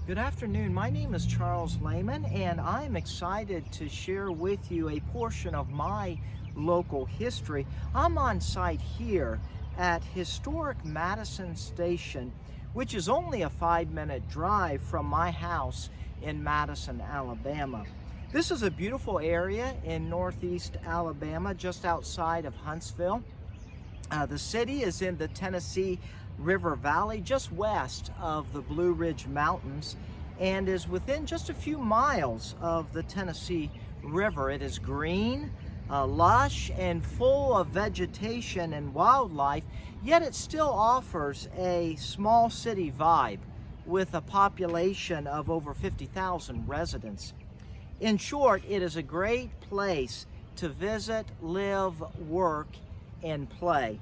Good afternoon. My name is Charles Lehman, and I'm excited to share with you a portion of my local history. I'm on site here at historic Madison Station, which is only a 5-minute drive from my house in Madison, Alabama. This is a beautiful area in northeast Alabama, just outside of Huntsville. The city is in the Tennessee River Valley, just west of the Blue Ridge Mountains, and is within just a few miles of the Tennessee River. It is green, lush, and full of vegetation and wildlife, yet it still offers a small city vibe with a population of over 50,000 residents. In short, it is a great place to visit, live, work, and play.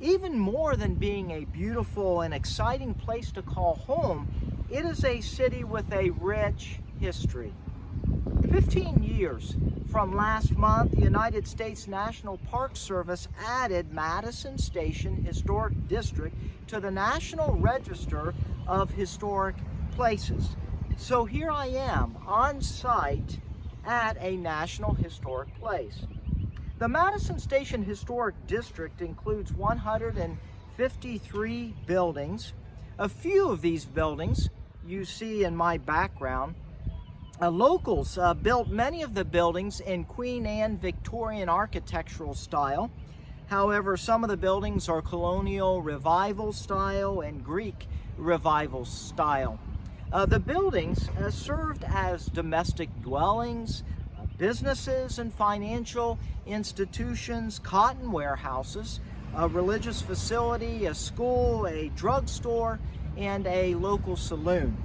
Even more than being a beautiful and exciting place to call home, it is a city with a rich history. 15 years from last month, the United States National Park Service added Madison Station Historic District to the National Register of Historic Places. So here I am on site at a National Historic Place. The Madison Station Historic District includes 153 buildings. A few of these buildings you see in my background. Locals built many of the buildings in Queen Anne Victorian architectural style. However, some of the buildings are Colonial Revival style and Greek Revival style. The buildings served as domestic dwellings, businesses and financial institutions, cotton warehouses, a religious facility, a school, a drugstore, and a local saloon.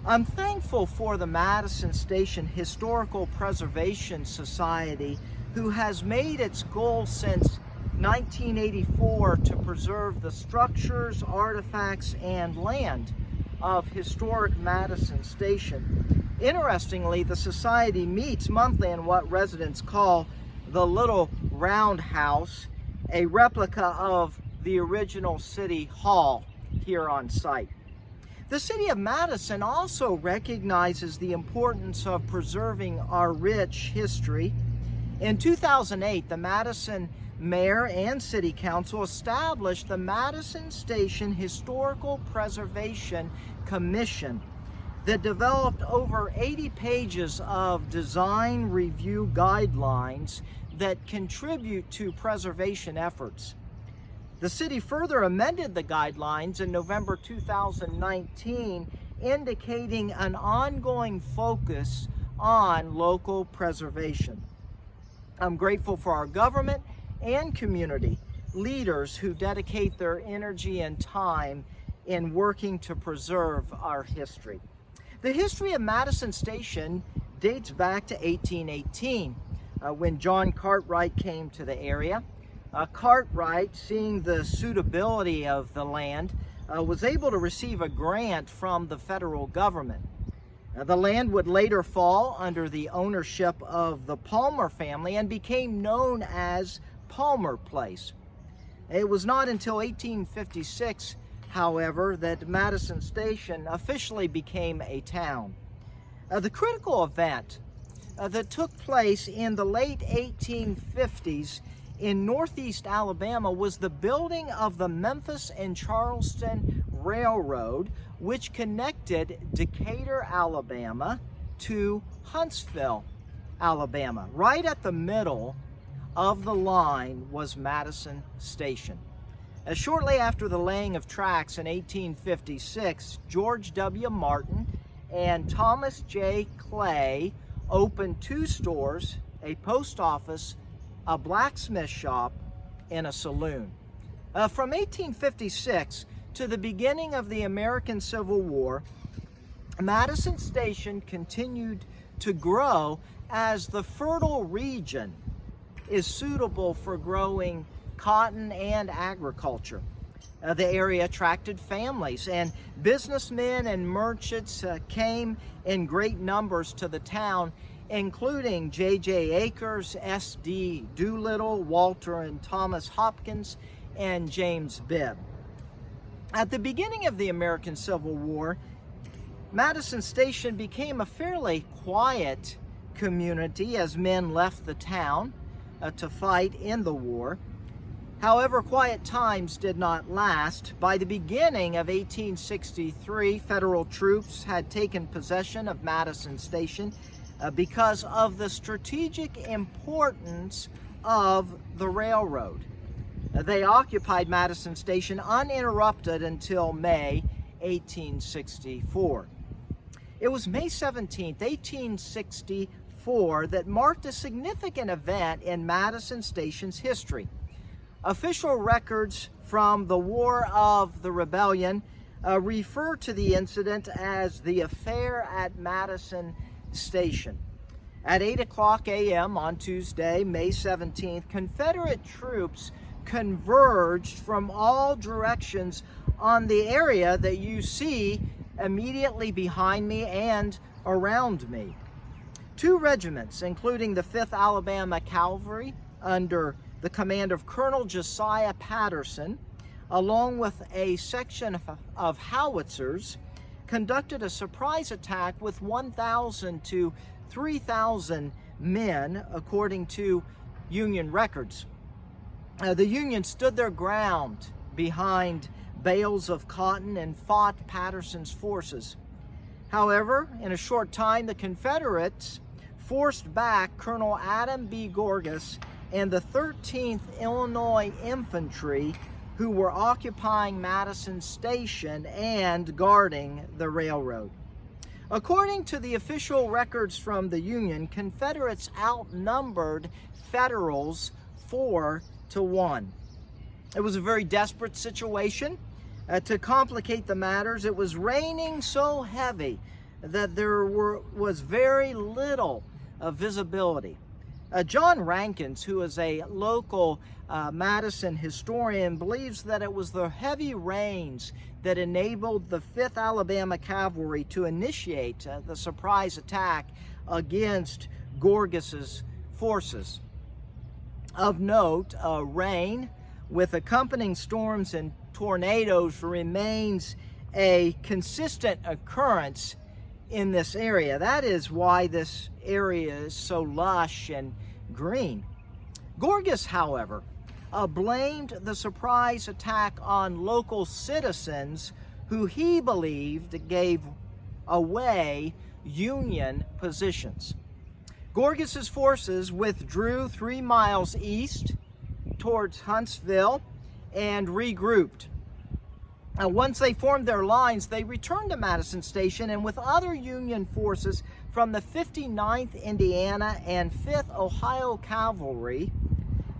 I'm thankful for the Madison Station Historical Preservation Society, who has made its goal since 1984 to preserve the structures, artifacts, and land of historic Madison Station. Interestingly, the society meets monthly in what residents call the Little Roundhouse, a replica of the original City Hall here on site. The City of Madison also recognizes the importance of preserving our rich history. In 2008, the Madison Mayor and City Council established the Madison Station Historical Preservation Commission that developed over 80 pages of design review guidelines that contribute to preservation efforts. The city further amended the guidelines in November 2019, indicating an ongoing focus on local preservation. I'm grateful for our government and community leaders who dedicate their energy and time in working to preserve our history. The history of Madison Station dates back to 1818, when John Cartwright came to the area. Cartwright, seeing the suitability of the land, was able to receive a grant from the federal government. The land would later fall under the ownership of the Palmer family and became known as Palmer Place. It was not until 1856, however, that Madison Station officially became a town. The critical event that took place in the late 1850s in northeast Alabama was the building of the Memphis and Charleston Railroad, which connected Decatur, Alabama to Huntsville, Alabama. Right at the middle of the line was Madison Station. Shortly after the laying of tracks in 1856, George W. Martin and Thomas J. Clay opened 2 stores, a post office, a blacksmith shop, and a saloon. From 1856 to the beginning of the American Civil War, Madison Station continued to grow as the fertile region is suitable for growing cotton and agriculture. The area attracted families, and businessmen and merchants came in great numbers to the town, including J.J. Akers, S.D. Doolittle, Walter and Thomas Hopkins, and James Bibb. At the beginning of the American Civil War, Madison Station became a fairly quiet community as men left the town to fight in the war. However, quiet times did not last. By the beginning of 1863, federal troops had taken possession of Madison Station because of the strategic importance of the railroad. They occupied Madison Station uninterrupted until May 1864. It was May 17, 1864, that marked a significant event in Madison Station's history. Official records from the War of the Rebellion refer to the incident as the Affair at Madison Station. At 8:00 a.m. on Tuesday, May 17th, Confederate troops converged from all directions on the area that you see immediately behind me and around me. Two regiments, including the 5th Alabama Cavalry under the command of Colonel Josiah Patterson, along with a section of howitzers, conducted a surprise attack with 1,000 to 3,000 men, according to Union records. The Union stood their ground behind bales of cotton and fought Patterson's forces. However, in a short time, the Confederates forced back Colonel Adam B. Gorgas and the 13th Illinois Infantry, who were occupying Madison Station and guarding the railroad. According to the official records from the Union, Confederates outnumbered Federals 4-1. It was a very desperate situation. To complicate the matters, it was raining so heavy that there was very little visibility. John Rankins, who is a local Madison historian, believes that it was the heavy rains that enabled the 5th Alabama Cavalry to initiate the surprise attack against Gorgas's forces. Of note, rain with accompanying storms and tornadoes remains a consistent occurrence in this area. That is why this area is so lush and green. Gorgas, however, blamed the surprise attack on local citizens who he believed gave away Union positions. Gorgas's forces withdrew 3 miles east towards Huntsville and regrouped. Once they formed their lines, they returned to Madison Station, and with other Union forces from the 59th Indiana and 5th Ohio Cavalry,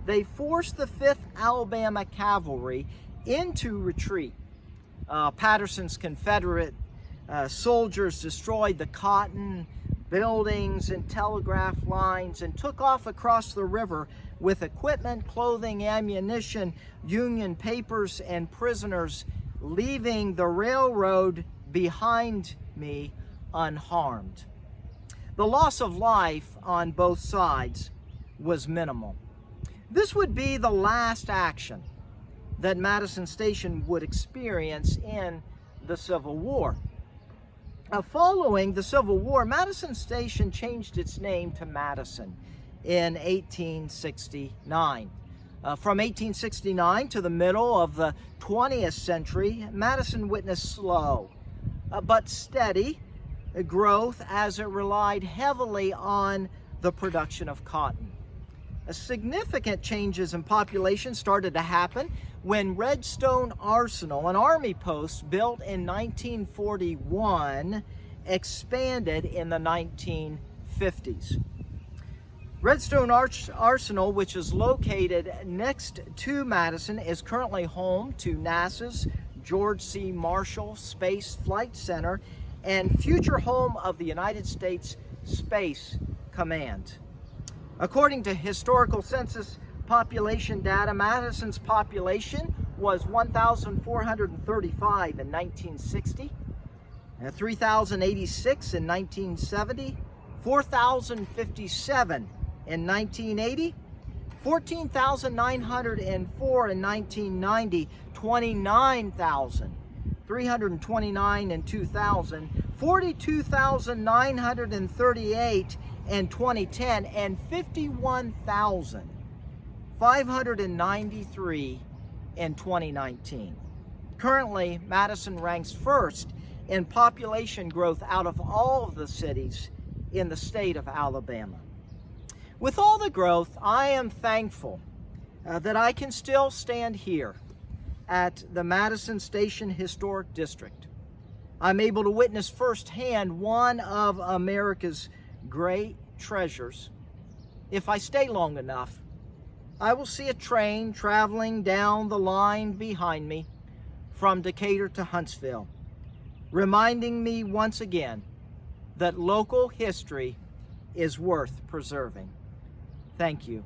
they forced the 5th Alabama Cavalry into retreat. Patterson's Confederate soldiers destroyed the cotton buildings and telegraph lines and took off across the river with equipment, clothing, ammunition, Union papers, and prisoners, leaving the railroad behind me unharmed. The loss of life on both sides was minimal. This would be the last action that Madison Station would experience in the Civil War. Following the Civil War, Madison Station changed its name to Madison in 1869. From 1869 to the middle of the 20th century, Madison witnessed slow but steady growth as it relied heavily on the production of cotton. Significant changes in population started to happen when Redstone Arsenal, an army post built in 1941, expanded in the 1950s. Redstone Arsenal, which is located next to Madison, is currently home to NASA's George C. Marshall Space Flight Center and future home of the United States Space Command. According to historical census population data, Madison's population was 1,435 in 1960, 3,086 in 1970, 4,057 in 1980, 14,904 in 1990, 29,000 329 in 2000, 42,938 in 2010, and 51,593 in 2019. Currently, Madison ranks first in population growth out of all of the cities in the state of Alabama. With all the growth, I am thankful that I can still stand here at the Madison Station Historic District. I'm able to witness firsthand one of America's great treasures. If I stay long enough, I will see a train traveling down the line behind me from Decatur to Huntsville, reminding me once again that local history is worth preserving. Thank you.